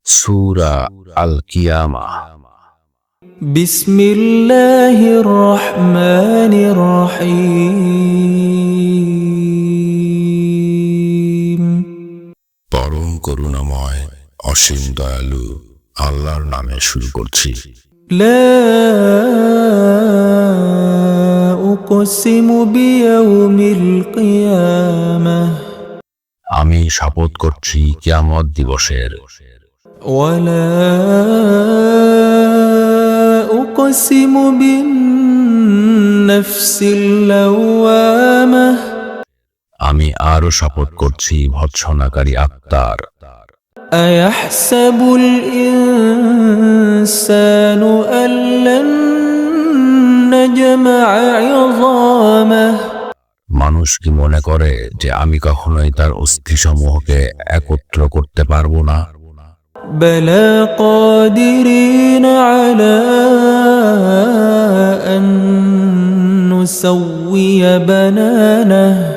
সূরা আল কিয়ামা। বিসমিল্লাহির রহমানির রহিম। পরম করুণাময় অসীম দয়ালু আল্লাহর নামে শুরু করছি। লা উকসিমু বিয়াউমিল কিয়ামাহ। আমি শপথ করছি কিয়ামত দিবসের। ওয়ালা উকসিমু বিন-নাফসিল লাওয়ামাহ। আমি আরো শপথ করছি ভৎসনাকারী আত্মার। আয়াহসাবুল ইনসানু আল্লান নাজমা'a 'ইযামাহ। মানুষ কি মনে করে যে আমি কখনোই তার অস্থিসমূহকে একত্র করতে পারবো না? বালা কাদিরিন আলা আন নুসাউইয়া বানানাহ।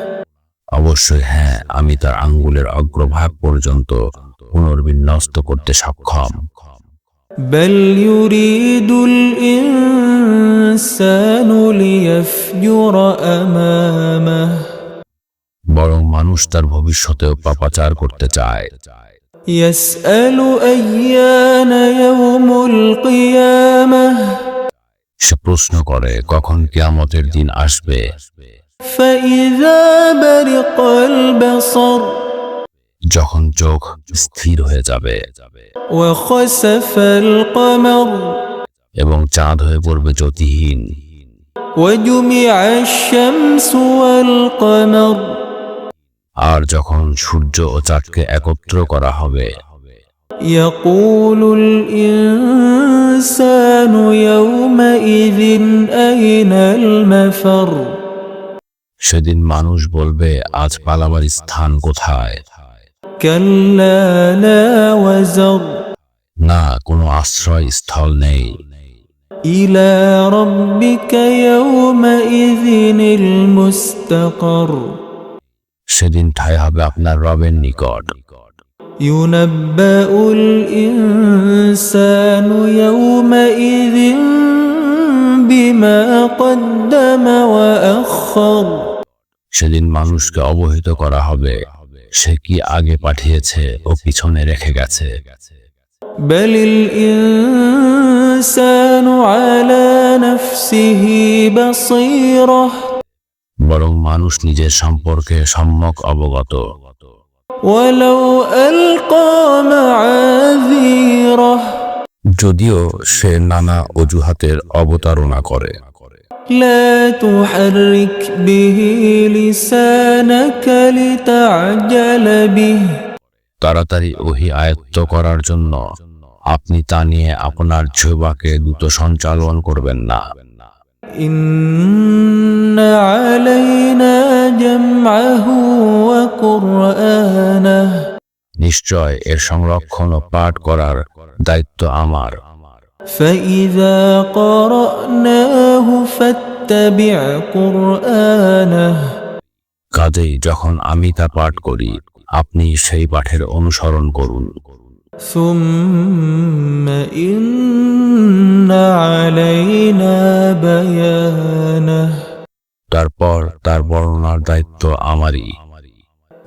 অবশ্যই হ্যাঁ, আমি তার আঙ্গুলের অগ্রভাগ পর্যন্ত পুনর্বিন্যস্ত করতে সক্ষম। বাল ইউরিদুল ইনসানু লিয়াফজুরা আমামাহ। বরং মানুষ তার ভবিষ্যতেও পাপাচার করতে চায়। ইয়াসআলু আইয়ানা ইয়াউমুল কিয়ামাহ। সে প্রশ্ন করে কখন কিয়ামতের দিন আসবে। ফাইযা বারিকাল বাসর। যখন চোখ স্থির হয়ে যাবে ওয়া খাসাফাল কমর। এবং চাঁদ হয়ে পড়বে জ্যোতিহীন। ওয়া জুমি'আশ শামসু ওয়াল কমর। আর যখন সূর্য ও চাঁদকে একত্র করা হবে। ইয়াকুলুল ইনসানু ইয়াওমাইযিন আইনাল মাফার। সেদিন মানুষ বলবে আজ পালাবার স্থান কোথায়। কাল্লা লা ওয়াজার। না, কোনো আশ্রয় স্থল নেই। ইলা রাব্বিকা ইয়াওমাইযিনিল মুস্তাকার। সেদিন ঠাঁই হবে আপনার রবের নিকট। ইউনাব্বাউল ইনসানু ইয়াওমাইযিন বিমা কদ্দামা ওয়া আখার। সেদিন মানুষকে অবহিত করা হবে সে কি আগে পাঠিয়েছে ও পিছনে রেখে গেছে। বালিল ইনসানু আলা নাফসিহি বাসীরাহ। বরং মানুষ নিজের সম্পর্কে সম্যক অবগত। ওয়ালাউ আলকা মাআযীরাহ। যদিও সে নানা অজুহাতের অবতারণা করে। লা তুহাররিক বিহি লিসানাকা লিতা'জালা বিহি। তাড়াতাড়ি ওহী আয়ত্ত করার জন্য আপনি তা নিয়ে আপনার জিহ্বাকে দ্রুত সঞ্চালন করবেন না। ইন্না আলাইনা জামআহু ওয়া কুরআনাহ। নিশ্চয় এর সংরক্ষণ ও পাঠ করার দায়িত্ব আমার। ফাইযা ক্বরানাহু ফাত্তাবি' কুরআনাহ। কাজেই যখন আমি তা পাঠ করি আপনি সেই পাঠের অনুসরণ করুন। সুম্মা ইন্না আলাইনা বায়ানাহ। তারপর তার বর্ণনার দায়িত্ব আমারই।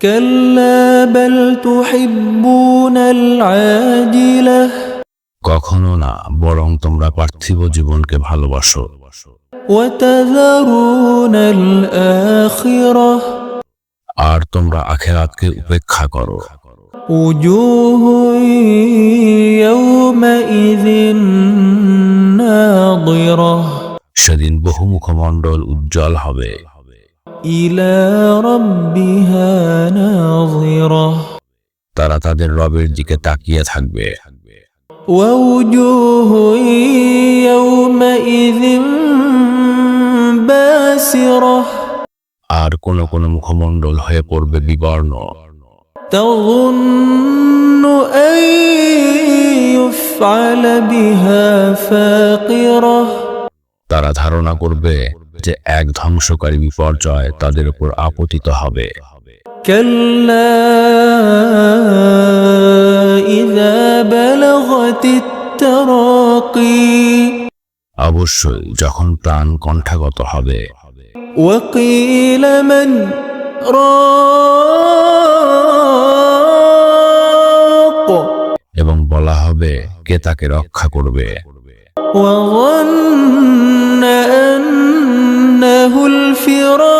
কাল্লা বাল তুহিব্বুনাল আজিলাহ। কখনো না, বরং তোমরা পার্থিব জীবনকে ভালোবাসো। ওয়া তাযারুনাল আখিরাহ। আর তোমরা আখিরাতকে উপেক্ষা করো। উজুহুন ইয়াওমাইযিন নাযিরাহ। সেদিন বহু মুখমণ্ডল উজ্জ্বল হবে। ইলা রাব্বিহা নাযিরাহ। তারা তাদের রবের দিকে তাকিয়ে থাকবে। ওয়া উজুহুন ইয়াওমাইযিন বাসিরাহ। আর কোন কোন মুখমণ্ডল হয়ে পড়বে বিবর্ণ। তাযুন্নু আন ইউফআলা বিহা ফাকিরাহ। তারা ধারণা করবে যে এক ধ্বংসকারী বিপর্যয় তাদের উপর আপতিত হবে। কাল্লা إذا بلغت التراقي অবশ্যই যখন প্রাণ কণ্ঠাগত হবে। وقيل من راق এবং বলা হবে কে তাকে রক্ষা করবে। وظن أنه الفراق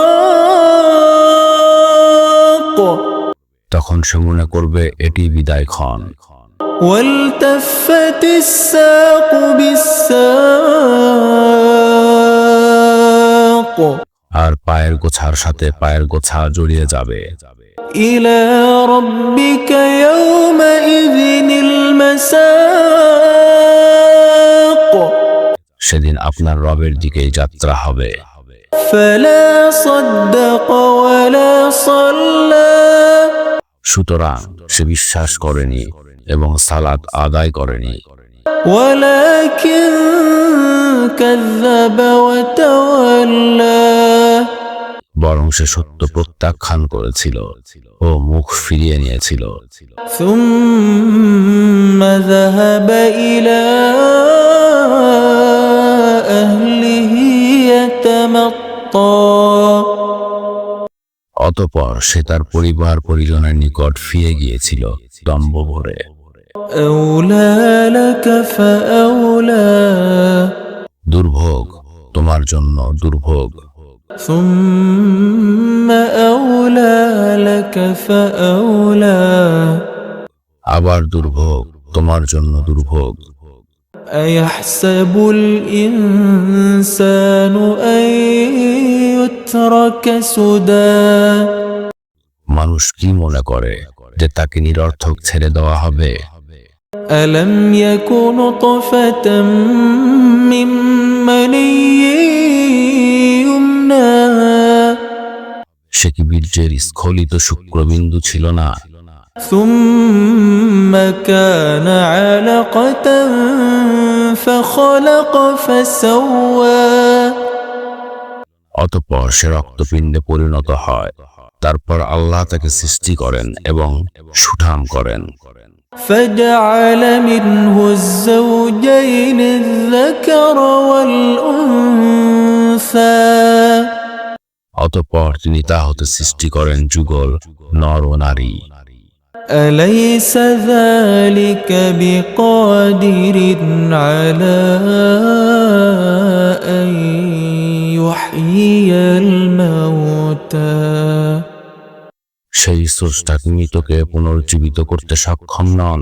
তখন সে মনে করবে এটি বিদায়ক্ষণ। والتفت الساق بالساق আর পায়ের গোছার সাথে পায়ের গোছা জড়িয়ে যাবে। إلى ربك يومئذ المساق সেদিন আপনার রবের দিকেই যাত্রা হবে। فلا صدق ولا صلى সুতরাং সে বিশ্বাস করেনি এবং সালাত আদায় করেনি, ولكن كذب وتولى বরং সে সত্য প্রত্যাখ্যান করেছিল ও মুখ ফিরিয়ে নিয়েছিল। ثم ذهب إلى أهله يتمطى অতঃপর সে তার পরিবার পরিজনের নিকট ফিরে গিয়েছিল দম্ভ ভরে। أولى لك فأولى দুর্ভোগ তোমার জন্য দুর্ভোগ। ثم أولى لك فأولى আবার দুর্ভোগ তোমার জন্য দুর্ভোগ। أيحسب الإنسان أن يترك سدى মানুষ কি মনে করে যে তাকে নিরর্থক ছেড়ে দেওয়া হবে? ألم يك نطفة من مني يمنى সে কি বীর্যের স্খলিত শুক্রবিন্দু ছিল না? ثم كان علقة فخلق فسوى অতঃপর সে রক্তপিণ্ডে পরিণত হয়, তারপর আল্লাহ তাকে সৃষ্টি করেন এবং সুঠাম করেন। فجعل منه الزوجين الذكر والأنثى অতঃপর তিনি তা হতে সৃষ্টি করেন যুগল নর ও নারী। أليس ذلك بقادر على أن يحيي الموتى সেই স্রষ্টা মৃতকে পুনর্জীবিত করতে সক্ষম নন?